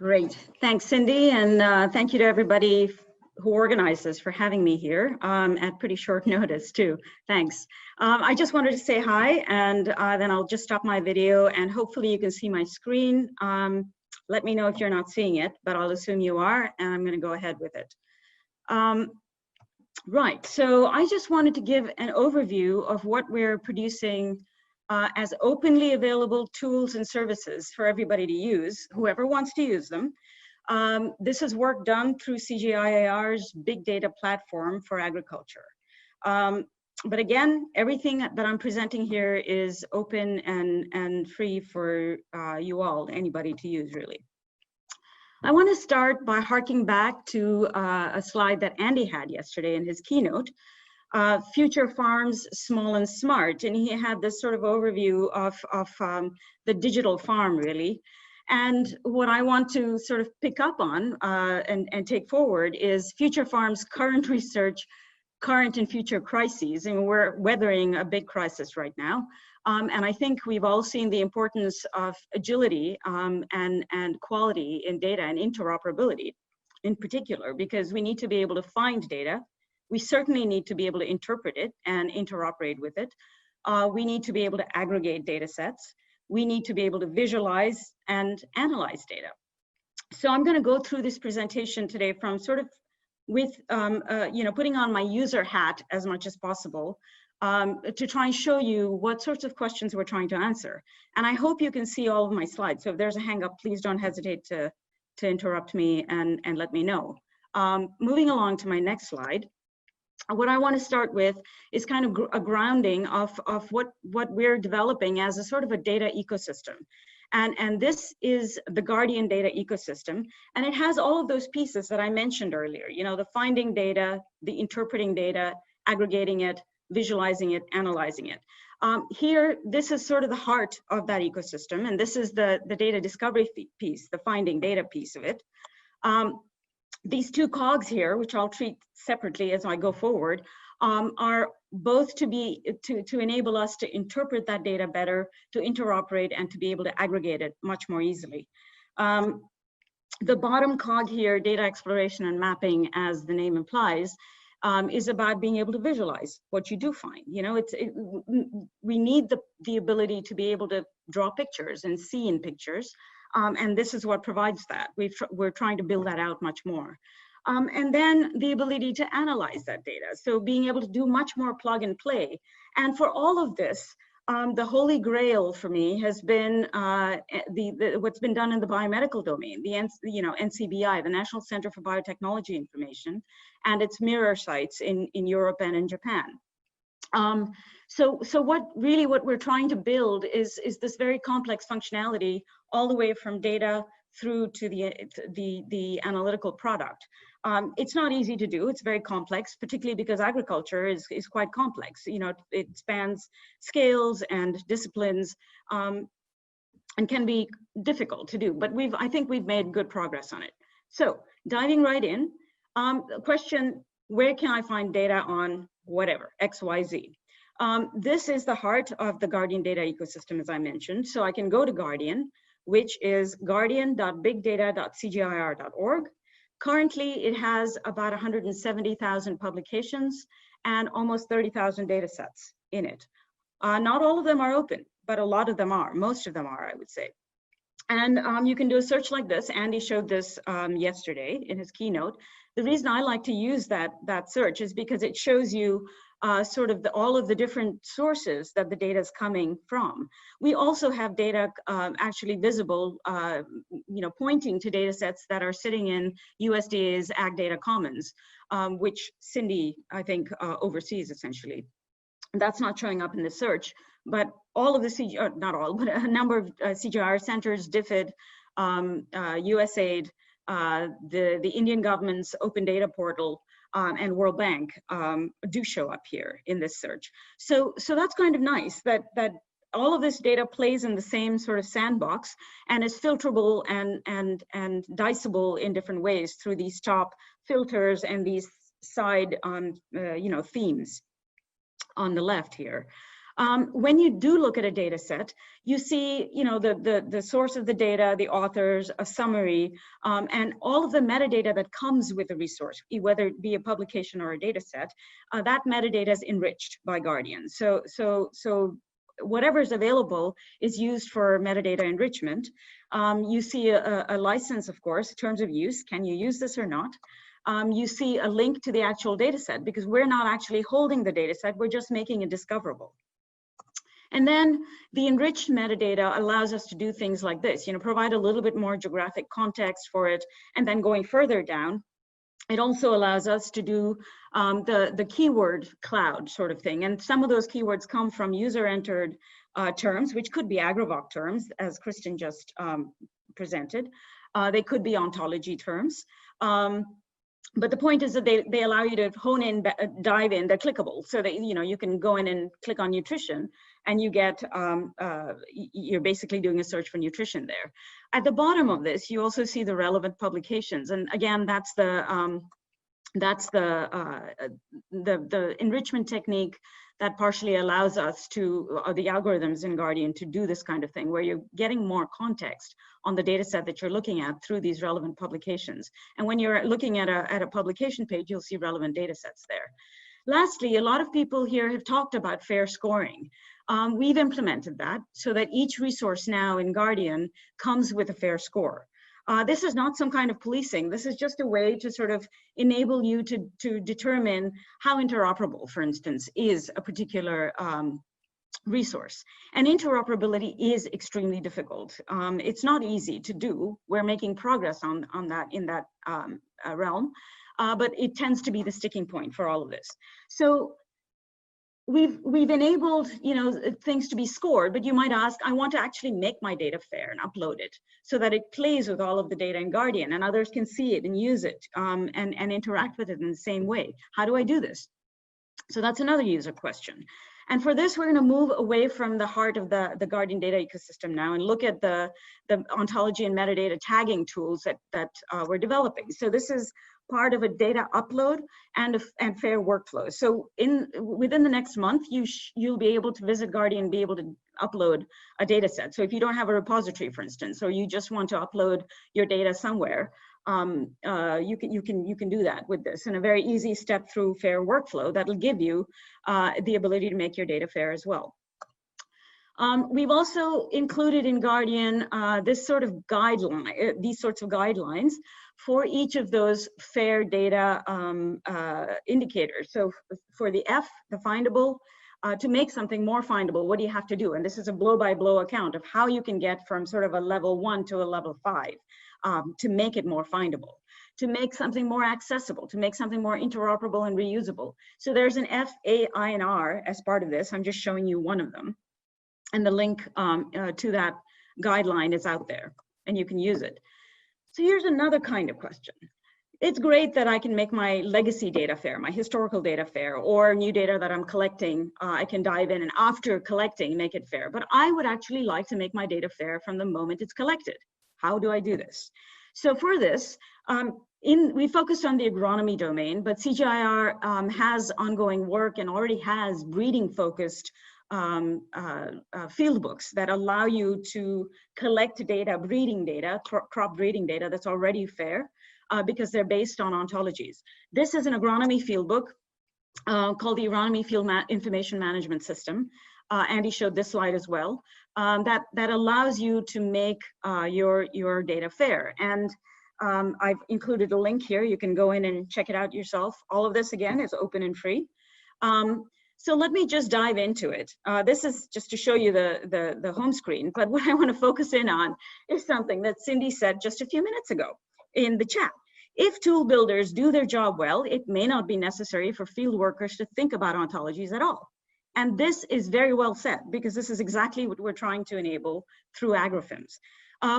Great. Thanks, Cindy. And thank you to everybody who organized this for having me here at pretty short notice too. Thanks. I just wanted to say hi, and then I'll just stop my video and hopefully you can see my screen. Let me know if you're not seeing it, but I'll assume you are, and I'm going to go ahead with it. Right, so I just wanted to give an overview of what we're producing as openly available tools and services for everybody to use, whoever wants to use them. This is work done through CGIAR's big data platform for agriculture. But again, everything that I'm presenting here is open and free for you all, anybody to use really. I want to start by harking back to a slide that Andy had yesterday in his keynote, Future Farms, Small and Smart. And he had this sort of overview of the digital farm really. And what I want to sort of pick up on and take forward is Future Farm's current research, current and future crises. And we're weathering a big crisis right now. And I think we've all seen the importance of agility and quality in data and interoperability in particular, because we need to be able to find data. We certainly need to be able to interpret it and interoperate with it. We need to be able to aggregate data sets. We need to be able to visualize and analyze data. So I'm going to go through this presentation today from sort of with, putting on my user hat as much as possible to try and show you what sorts of questions we're trying to answer. And I hope you can see all of my slides. So if there's a hang up, please don't hesitate to interrupt me and let me know. Moving along to my next slide. What I want to start with is kind of a grounding of what we're developing as a sort of a data ecosystem. And this is the Guardian data ecosystem. And it has all of those pieces that I mentioned earlier, you know, the finding data, the interpreting data, aggregating it, visualizing it, analyzing it. Here, this is sort of the heart of that ecosystem. And this is the data discovery piece, the finding data piece of it. These two cogs here, which I'll treat separately as I go forward, are both to enable us to interpret that data better, to interoperate, and to be able to aggregate it much more easily. The bottom cog here, data exploration and mapping, as the name implies, is about being able to visualize what you do find. You know, we need the ability to be able to draw pictures and see in pictures. And this is what provides that. We're trying to build that out much more. And then the ability to analyze that data. So being able to do much more plug and play. And for all of this, the holy grail for me has been what's been done in the biomedical domain, the NCBI, the National Center for Biotechnology Information, and its mirror sites in Europe and in Japan. So what we're trying to build is this very complex functionality all the way from data through to the analytical product. It's not easy to do. It's very complex, particularly because agriculture is quite complex. You know, it spans scales and disciplines and can be difficult to do, but I think we've made good progress on it. So diving right in, the question, where can I find data on whatever, X, Y, Z? This is the heart of the Guardian data ecosystem, as I mentioned. So I can go to Guardian, which is guardian.bigdata.cgiar.org. Currently, it has about 170,000 publications and almost 30,000 data sets in it. Not all of them are open, but a lot of them are. Most of them are, I would say. And you can do a search like this. Andy showed this yesterday in his keynote. The reason I like to use that search is because it shows you sort of all of the different sources that the data is coming from. We also have data actually visible, pointing to data sets that are sitting in USDA's Ag Data Commons, which Cindy, I think, oversees essentially. That's not showing up in the search, but all of the not all, but a number of CGIAR centers, DFID, USAID, the Indian government's open data portal, and World Bank do show up here in this search. So that's kind of nice that all of this data plays in the same sort of sandbox and is filterable and diceable in different ways through these top filters and these side themes on the left here. When you do look at a data set, you see, the source of the data, the authors, a summary, and all of the metadata that comes with the resource, whether it be a publication or a data set, that metadata is enriched by Guardian. So whatever is available is used for metadata enrichment. You see a license, of course, terms of use. Can you use this or not? You see a link to the actual data set, because we're not actually holding the data set, we're just making it discoverable. And then the enriched metadata allows us to do things like this, provide a little bit more geographic context for it. And then going further down, it also allows us to do the keyword cloud sort of thing. And some of those keywords come from user-entered terms, which could be Agravoc terms, as Kristen just presented. They could be ontology terms. But the point is that they allow you to hone in, dive in, they're clickable. So that, you can go in and click on nutrition, and you get, you're basically doing a search for nutrition there. At the bottom of this, you also see the relevant publications. And again, that's the enrichment technique that partially allows us to, the algorithms in Guardian, to do this kind of thing, where you're getting more context on the data set that you're looking at through these relevant publications. And when you're looking at a publication page, you'll see relevant data sets there. Lastly, a lot of people here have talked about fair scoring. We've implemented that so that each resource now in Guardian comes with a fair score. This is not some kind of policing. This is just a way to sort of enable you to determine how interoperable, for instance, is a particular resource. And interoperability is extremely difficult. It's not easy to do. We're making progress on that in that realm, but it tends to be the sticking point for all of this. So we've enabled things to be scored, but you might ask, I want to actually make my data fair and upload it so that it plays with all of the data in Guardian and others can see it and use it and interact with it in the same way. How do I do this? So that's another user question. And for this, we're going to move away from the heart of the Guardian data ecosystem now and look at the ontology and metadata tagging tools that we're developing. So this is part of a data upload and fair workflow. So within the next month, you'll be able to visit Guardian and be able to upload a data set. So if you don't have a repository, for instance, or you just want to upload your data somewhere, you can do that with this in a very easy step through fair workflow that'll give you the ability to make your data fair as well. We've also included in Guardian this sort of guideline, these sorts of guidelines for each of those fair data indicators. So for the F, the findable, to make something more findable, what do you have to do? And this is a blow-by-blow account of how you can get from sort of a level 1 to a level 5 to make it more findable, to make something more accessible, to make something more interoperable and reusable. So there's an F, A, I, and R as part of this. I'm just showing you one of them. And the link to that guideline is out there, and you can use it. So here's another kind of question. It's great that I can make my legacy data fair, my historical data fair, or new data that I'm collecting, I can dive in and after collecting, make it fair. But I would actually like to make my data fair from the moment it's collected. How do I do this? So for this, we focused on the agronomy domain, but CGIAR has ongoing work and already has breeding-focused field books that allow you to collect data, breeding data, crop breeding data that's already fair because they're based on ontologies. This is an agronomy field book called the Agronomy Field Information Management System. Andy showed this slide as well. That allows you to make your data fair. And I've included a link here. You can go in and check it out yourself. All of this, again, is open and free. So let me just dive into it. This is just to show you the home screen, but what I want to focus in on is something that Cindy said just a few minutes ago in the chat. If tool builders do their job well, it may not be necessary for field workers to think about ontologies at all. And this is very well said, because this is exactly what we're trying to enable through AgroFIMS.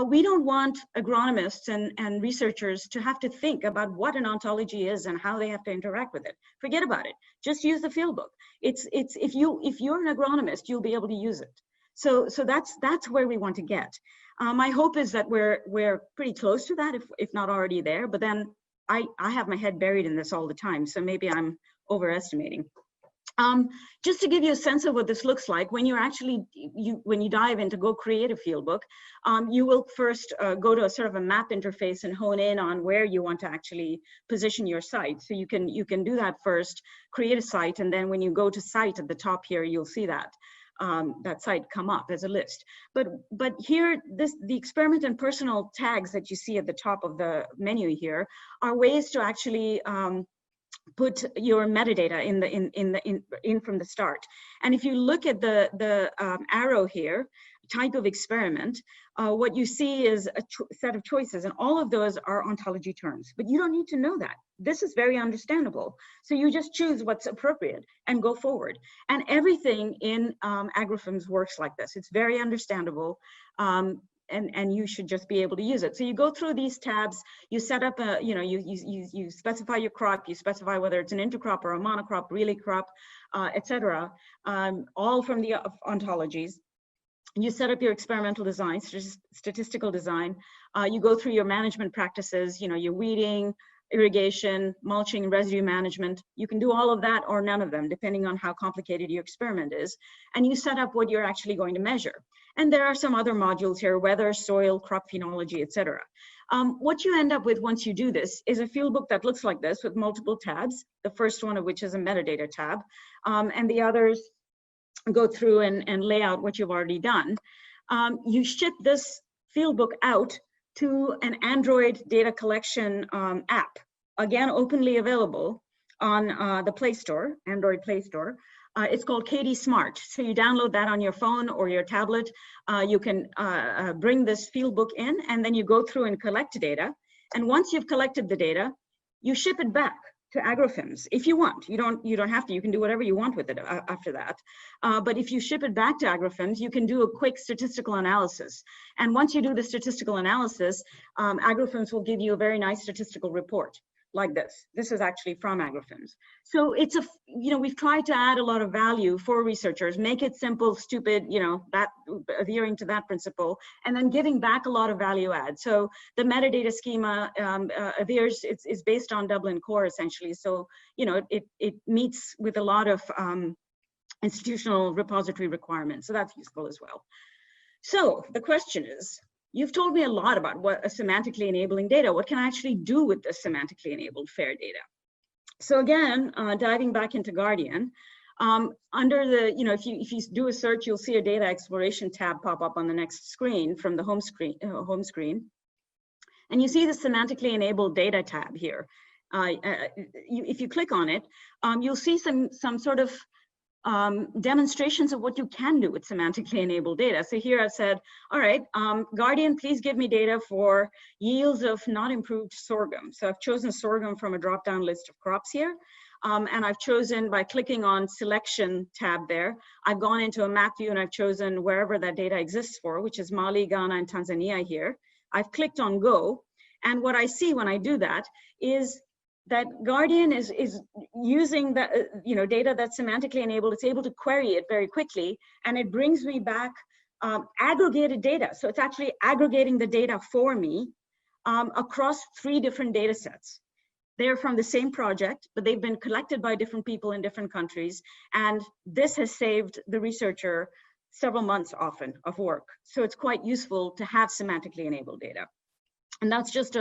We don't want agronomists and researchers to have to think about what an ontology is and how they have to interact with it. Forget about it. Just use the field book. If you're an agronomist, you'll be able to use it. So that's where we want to get. My hope is that we're pretty close to that, if not already there. But then I have my head buried in this all the time, so maybe I'm overestimating. Just to give you a sense of what this looks like, when you're actually, when you dive in to go create a field book, you will first go to a sort of a map interface and hone in on where you want to actually position your site. So you can do that first, create a site, and then when you go to site at the top here, you'll see that. That site come up as a list. But here, the experiment and personal tags that you see at the top of the menu here are ways to actually put your metadata in from the start. And if you look at the arrow here, type of experiment, what you see is a set of choices, and all of those are ontology terms. But you don't need to know that. This is very understandable. So you just choose what's appropriate and go forward. And everything in agriphoms works like this. It's very understandable. And you should just be able to use it. So you go through these tabs, you set up a, you specify your crop, you specify whether it's an intercrop or a monocrop, relay crop, etc. All from the ontologies. You set up your experimental design, statistical design. You go through your management practices, your weeding, irrigation, mulching, residue management. You can do all of that or none of them, depending on how complicated your experiment is. And you set up what you're actually going to measure. And there are some other modules here, weather, soil, crop phenology, etc. What you end up with once you do this is a field book that looks like this with multiple tabs, the first one of which is a metadata tab, and the others go through and lay out what you've already done. You ship this field book out to an Android data collection app, again, openly available on the Play Store, Android Play Store. It's called KD Smart. So you download that on your phone or your tablet. You can bring this field book in, and then you go through and collect data. And once you've collected the data, you ship it back to agriphoms if you want. You don't have to. You can do whatever you want with it after that. But if you ship it back to agriphoms, you can do a quick statistical analysis. And once you do the statistical analysis, agriphoms will give you a very nice statistical report like this. This is actually from agriphoms. So it's we've tried to add a lot of value for researchers, make it simple, stupid, that adhering to that principle, and then giving back a lot of value add. So the metadata schema adheres, it's based on Dublin Core essentially. So, it meets with a lot of institutional repository requirements. So that's useful as well. So the question is, you've told me a lot about what a semantically enabling data. What can I actually do with this semantically enabled FAIR data? So again, diving back into Guardian, under the, if you do a search, you'll see a data exploration tab pop up on the next screen from the home screen. And you see the semantically enabled data tab here. If you click on it, you'll see some sort of demonstrations of what you can do with semantically enabled data. So here I've said, all right, Guardian, please give me data for yields of not improved sorghum. So I've chosen sorghum from a drop-down list of crops here. And I've chosen, by clicking on selection tab there, I've gone into a map view and I've chosen wherever that data exists for, which is Mali, Ghana, and Tanzania here. I've clicked on go. And what I see when I do that is that Guardian is using the data that's semantically enabled. It's able to query it very quickly, and it brings me back aggregated data. So it's actually aggregating the data for me across 3 different data sets. They're from the same project, but they've been collected by different people in different countries, and this has saved the researcher several months often of work. So it's quite useful to have semantically enabled data. And that's just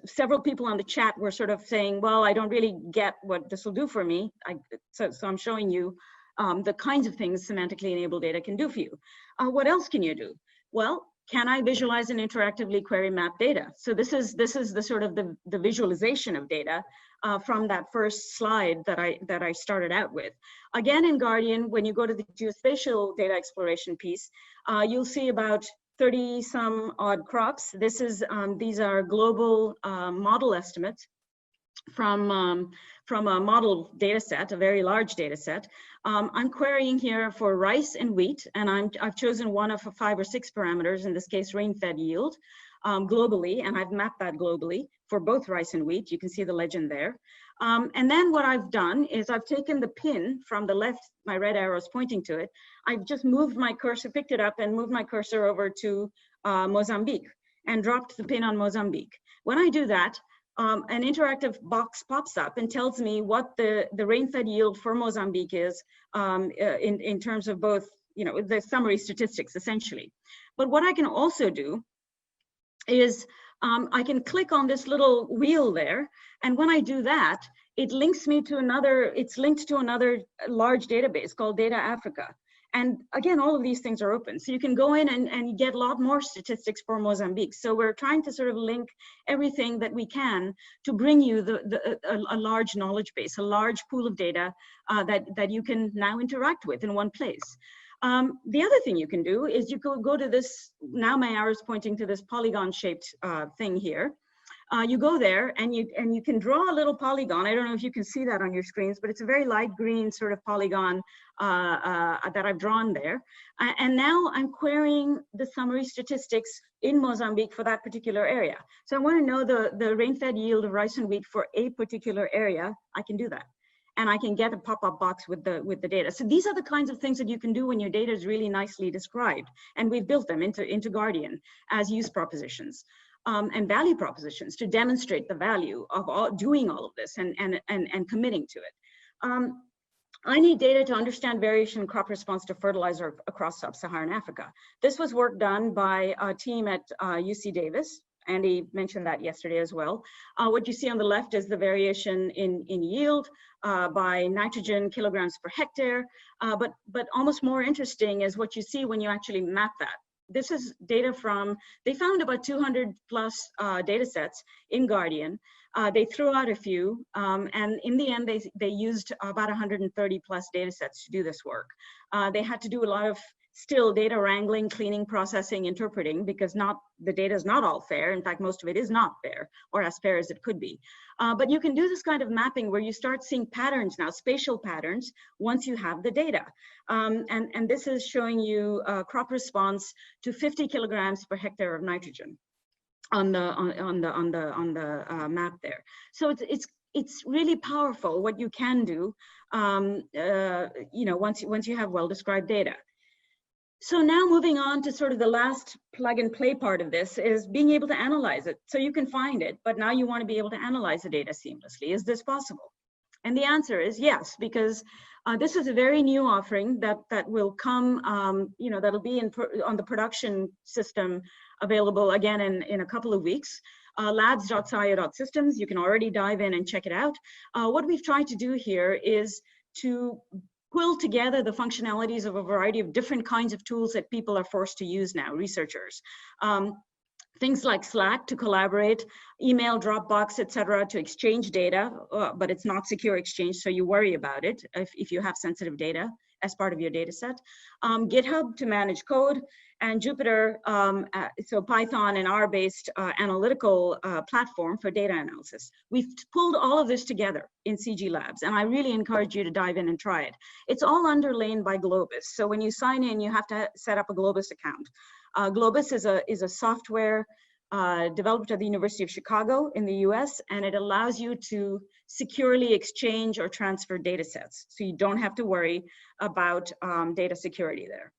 several people on the chat were sort of saying, well, I don't really get what this will do for me. So I'm showing you the kinds of things semantically enabled data can do for you. What else can you do? Well, can I visualize and interactively query map data? So this is the sort of the visualization of data from that first slide that I started out with. Again, in Guardian, when you go to the geospatial data exploration piece, you'll see about 30 some odd crops. These are global model estimates from a model data set, a very large data set. I'm querying here for rice and wheat, and I've chosen one of 5 or 6 parameters, in this case rain-fed yield, globally, and I've mapped that globally for both rice and wheat. You can see the legend there. And then what I've done is I've taken the pin from the left, my red arrow is pointing to it. I've just moved my cursor, picked it up and moved my cursor over to Mozambique and dropped the pin on Mozambique. When I do that, an interactive box pops up and tells me what the rain-fed yield for Mozambique is in terms of both, the summary statistics essentially. But what I can also do is I can click on this little wheel there, and when I do that, it links me to it's linked to another large database called Data Africa. And again, all of these things are open. So you can go in and get a lot more statistics for Mozambique. So we're trying to sort of link everything that we can to bring you a large knowledge base, a large pool of data that you can now interact with in one place. The other thing you can do is you go to this, now my arrow is pointing to this polygon shaped thing here. You go there and you can draw a little polygon. I don't know if you can see that on your screens, but it's a very light green sort of polygon that I've drawn there. And now I'm querying the summary statistics in Mozambique for that particular area. So I want to know the rain-fed yield of rice and wheat for a particular area. I can do that. And I can get a pop-up box with the data. So these are the kinds of things that you can do when your data is really nicely described. And we've built them into Guardian as use propositions. And value propositions to demonstrate the value of doing all of this and committing to it. I need data to understand variation in crop response to fertilizer across sub-Saharan Africa. This was work done by a team at UC Davis. Andy mentioned that yesterday as well. What you see on the left is the variation in yield by nitrogen kilograms per hectare. But almost more interesting is what you see when you actually map that. This is data from, they found about 200 plus data sets in Guardian. They threw out a few, and in the end, they used about 130 plus data sets to do this work. They had to do a lot of still data wrangling, cleaning, processing, interpreting, because the data is not all fair. In fact, most of it is not fair, or as fair as it could be. But you can do this kind of mapping where you start seeing patterns now, spatial patterns, once you have the data. And this is showing you crop response to 50 kilograms per hectare of nitrogen on the map there. So it's really powerful what you can do, once you have well-described data. So now moving on to sort of the last plug and play part of this is being able to analyze it. So you can find it, but now you want to be able to analyze the data seamlessly. Is this possible? And the answer is yes, because this is a very new offering that will come, that'll be on the production system available again in a couple of weeks. Labs.cio.systems, you can already dive in and check it out. What we've tried to do here is to pull together the functionalities of a variety of different kinds of tools that people are forced to use now, researchers. Things like Slack to collaborate, email, Dropbox, etc., to exchange data, but it's not secure exchange, so you worry about it if you have sensitive data as part of your data set. GitHub to manage code, and Jupyter, so Python and R-based analytical platform for data analysis. We've pulled all of this together in CG Labs, and I really encourage you to dive in and try it. It's all underlain by Globus. So when you sign in, you have to set up a Globus account. Globus is a software developed at the University of Chicago in the US, and it allows you to securely exchange or transfer data sets. So you don't have to worry about data security there.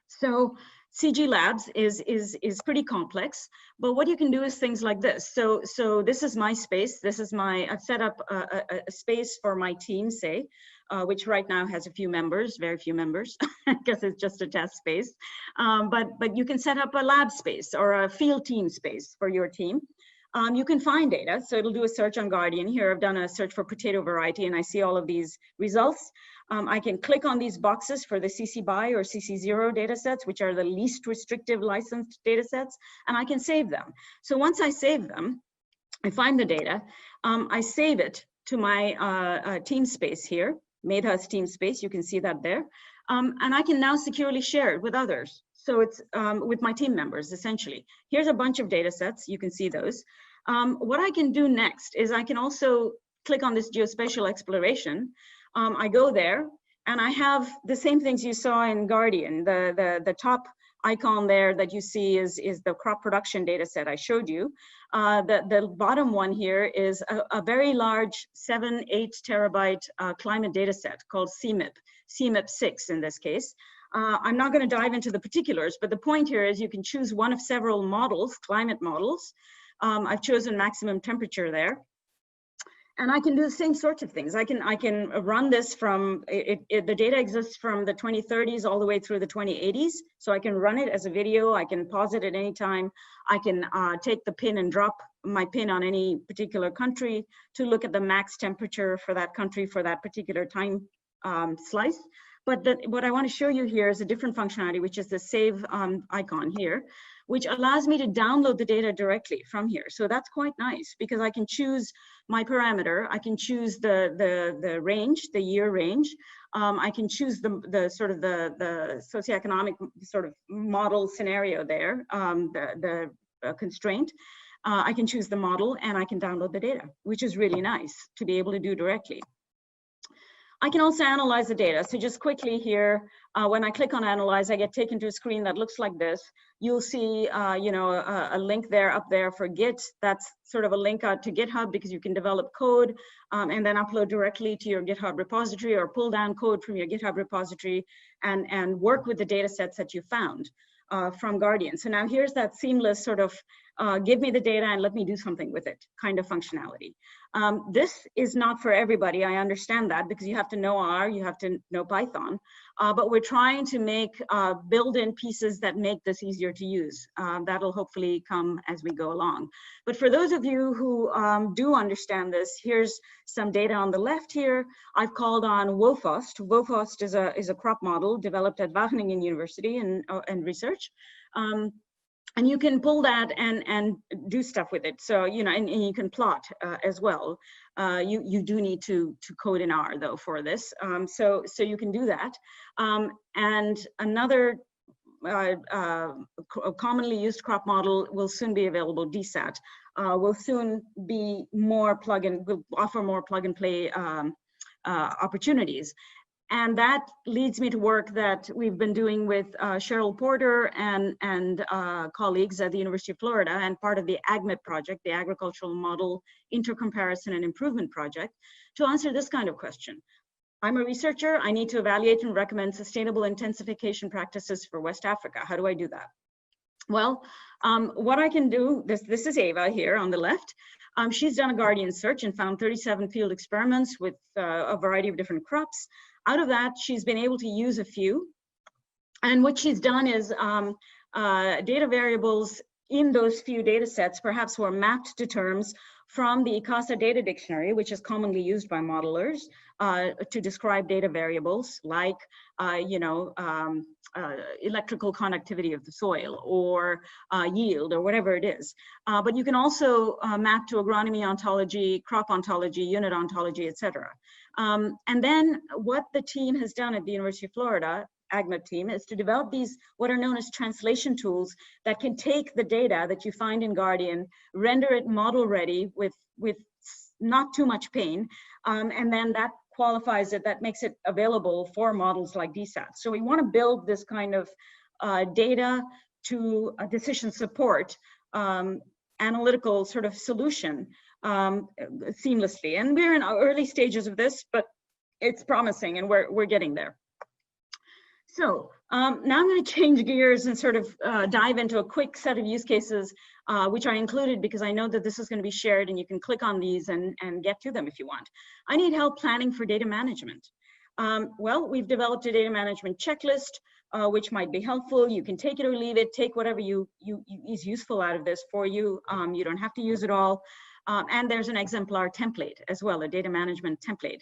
So CG Labs is pretty complex, but what you can do is things like this. So this is my space. This is I've set up a space for my team, say, which right now has a few members, very few members, because it's just a test space. But you can set up a lab space or a field team space for your team. You can find data, so it'll do a search on Guardian. Here I've done a search for potato variety, and I see all of these results. I can click on these boxes for the CC BY or CC0 data sets, which are the least restrictive licensed data sets, and I can save them. So once I save them, I find the data, I save it to my team space here, Medha's team space, you can see that there, and I can now securely share it with others. So it's with my team members, essentially. Here's a bunch of data sets, you can see those. What I can do next is I can also click on this geospatial exploration. I go there and I have the same things you saw in Guardian. The top icon there that you see is the crop production data set I showed you. The bottom one here is a very large 7-8 terabyte climate data set called CMIP6 in this case. I'm not going to dive into the particulars, but the point here is you can choose one of several models, climate models, I've chosen maximum temperature there. And I can do the same sorts of things. I can run this from, the data exists from the 2030s all the way through the 2080s. So I can run it as a video. I can pause it at any time. I can take the pin and drop my pin on any particular country to look at the max temperature for that country for that particular time slice. But what I want to show you here is a different functionality, which is the save icon here, which allows me to download the data directly from here. So that's quite nice because I can choose my parameter. I can choose the range, the year range. I can choose the sort of the socioeconomic sort of model scenario there, the constraint. I can choose the model and I can download the data, which is really nice to be able to do directly. I can also analyze the data. So just quickly here, when I click on analyze, I get taken to a screen that looks like this. You'll see, a link there up there for Git. That's sort of a link out to GitHub because you can develop code and then upload directly to your GitHub repository or pull down code from your GitHub repository and work with the data sets that you found from Guardian. So now here's that seamless sort of give me the data and let me do something with it kind of functionality. This is not for everybody. I understand that because you have to know R, you have to know Python, but we're trying to make build-in pieces that make this easier to use. That'll hopefully come as we go along. But for those of you who do understand this, here's some data on the left here. I've called on WOFOST. WOFOST is a crop model developed at Wageningen University and research. And you can pull that and do stuff with it. So, and you can plot as well. You do need to code in R though for this. So you can do that. And another commonly used crop model will soon be available, DSAT, will soon be more will offer more plug and play opportunities. And that leads me to work that we've been doing with Cheryl Porter and colleagues at the University of Florida and part of the AGMIP project, the Agricultural Model Intercomparison and Improvement Project, to answer this kind of question. I'm a researcher. I need to evaluate and recommend sustainable intensification practices for West Africa. How do I do that? Well, what I can do, this is Ava here on the left. She's done a Guardian search and found 37 field experiments with a variety of different crops. Out of that, she's been able to use a few. And what she's done is data variables in those few data sets perhaps were mapped to terms from the ICASA data dictionary, which is commonly used by modelers to describe data variables like, electrical conductivity of the soil or yield or whatever it is. But you can also map to agronomy ontology, crop ontology, unit ontology, etc. And then what the team has done at the University of Florida, AGMIP team, is to develop these what are known as translation tools that can take the data that you find in Guardian, render it model ready with not too much pain, and then that qualifies it, that makes it available for models like DSAT. So we want to build this kind of data to decision support analytical sort of solution seamlessly. And we're in our early stages of this, but it's promising and we're getting there. So now I'm going to change gears and sort of dive into a quick set of use cases, which I included because I know that this is going to be shared and you can click on these and get to them if you want. I need help planning for data management. Well, we've developed a data management checklist, which might be helpful. You can take it or leave it, take whatever is useful out of this for you. You don't have to use it all. And there's an exemplar template as well, a data management template.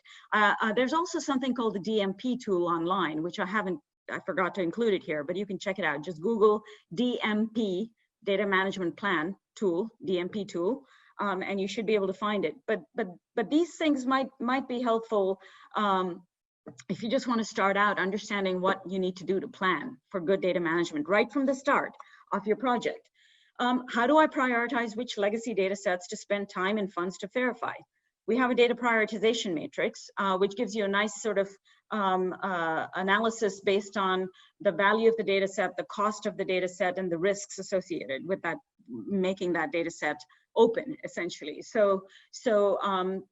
There's also something called the DMP tool online, which I forgot to include it here, but you can check it out. Just Google DMP, Data Management Plan Tool, DMP tool, and you should be able to find it. But these things might be helpful if you just want to start out understanding what you need to do to plan for good data management right from the start of your project. How do I prioritize which legacy data sets to spend time and funds to verify? We have a data prioritization matrix, which gives you a nice sort of analysis based on the value of the data set, the cost of the data set, and the risks associated with that, making that data set open, essentially. So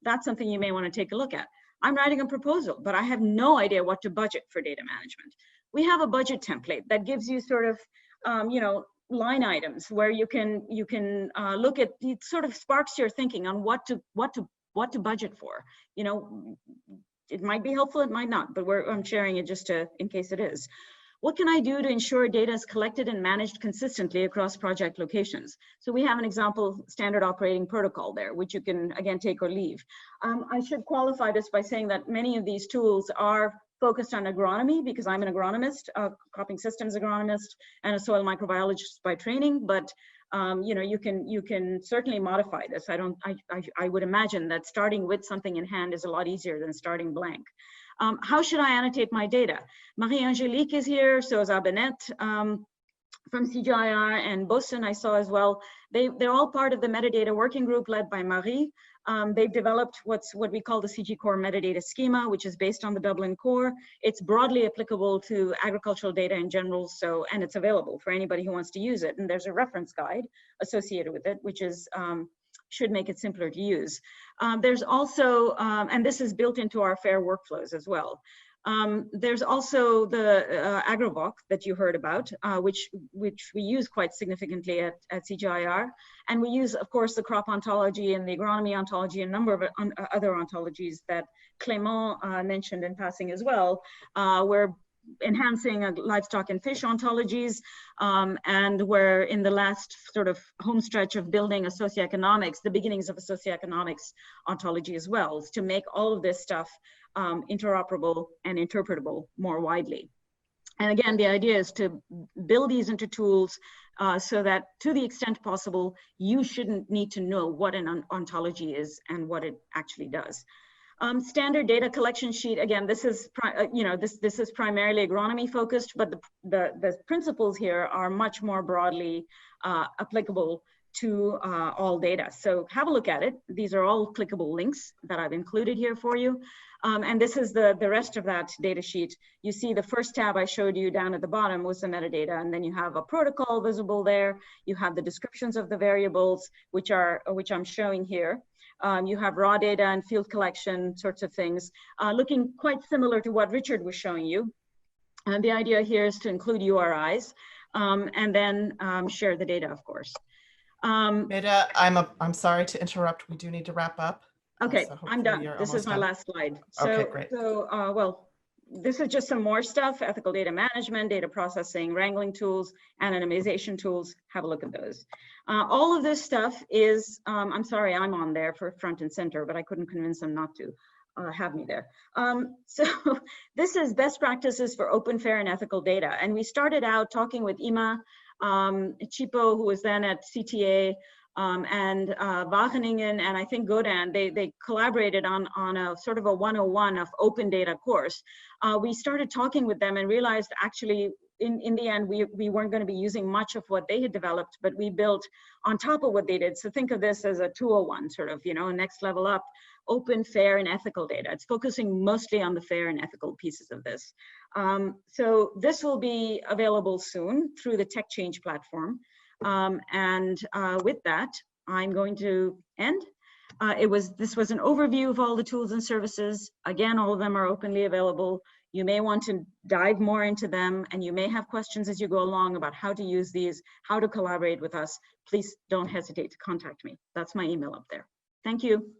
that's something you may want to take a look at. I'm writing a proposal, but I have no idea what to budget for data management. We have a budget template that gives you sort of, line items where you can look at, it sort of sparks your thinking on what to budget for. You know, it might be helpful, it might not, but I'm sharing it just in case it is. What can I do to ensure data is collected and managed consistently across project locations? So we have an example standard operating protocol there, which you can, again, take or leave. I should qualify this by saying that many of these tools are focused on agronomy, because I'm an agronomist, a cropping systems agronomist, and a soil microbiologist by training. But you know, you can certainly modify this. I would imagine that starting with something in hand is a lot easier than starting blank. How should I annotate my data? Marie-Angelique is here, so is Abenet from CGIAR, and Bossen I saw as well. They're all part of the metadata working group led by Marie. They've developed what we call the CG Core metadata schema, which is based on the Dublin Core. It's broadly applicable to agricultural data in general, and it's available for anybody who wants to use it. And there's a reference guide associated with it, which is should make it simpler to use. There's also, and this is built into our FAIR workflows as well. There's also the AgroVoc that you heard about, which we use quite significantly at CGIAR. And we use, of course, the crop ontology and the agronomy ontology, and a number of other ontologies that Clément mentioned in passing as well. We're enhancing livestock and fish ontologies, and we're in the last sort of home stretch of building a socioeconomics, the beginnings of a socioeconomics ontology as well, to make all of this stuff interoperable and interpretable more widely. And again, the idea is to build these into tools so that, to the extent possible, you shouldn't need to know what an ontology is and what it actually does. Standard data collection sheet, again, this is this is primarily agronomy focused, but the principles here are much more broadly applicable to all data. So have a look at it. These are all clickable links that I've included here for you. And this is the rest of that data sheet. You see the first tab I showed you down at the bottom was the metadata, and then you have a protocol visible there. You have the descriptions of the variables, which I'm showing here. You have raw data and field collection sorts of things, looking quite similar to what Richard was showing you. And the idea here is to include URIs and then share the data, of course. Medha, I'm sorry to interrupt. We do need to wrap up. Okay, So I'm done. This is my last slide. So, okay, great. So, well, this is just some more stuff: ethical data management, data processing, wrangling tools, anonymization tools. Have a look at those. All of this stuff is, I'm sorry, I'm on there for front and center, but I couldn't convince them not to have me there. So this is best practices for open, fair, and ethical data. And we started out talking with Ima Chipo, who was then at CTA, and Wageningen, and I think Godan, they collaborated on a sort of a 101 of open data course. We started talking with them and realized actually in the end, we weren't going to be using much of what they had developed, but we built on top of what they did. So think of this as a 201 sort of, next level up, open, fair, and ethical data. It's focusing mostly on the fair and ethical pieces of this. So this will be available soon through the Tech Change platform. With that, I'm going to end. This was an overview of all the tools and services. Again, all of them are openly available. You may want to dive more into them, and you may have questions as you go along about how to use these, how to collaborate with us. Please don't hesitate to contact me. That's my email up there. Thank you.